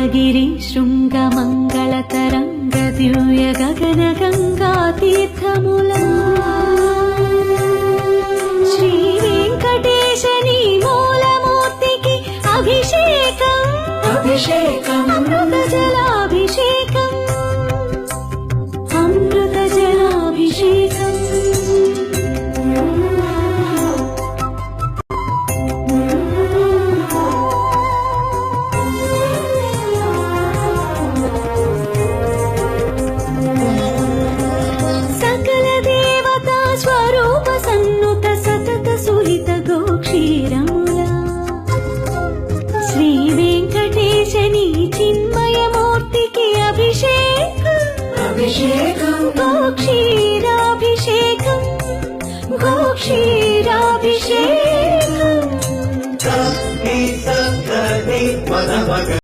నీలగిరి శృంగ మంగళ తరంగ దివ్య గగన గంగా తీర్థముల శ్రీ వెంకటేశ నీ మూలమూర్తికి అభిషేకం అమృత జలాభిషేకం అమృత జలాభిషేకం సకల దేవతా స్వరూప సన్నుత సతత సుహిత గోక్షీరముల శ్రీ వెంకటేశ నీ చిన్మయమూర్తికి అభిషేకం గోక్షీరాభిషేకం గోక్షీరాభిషేకం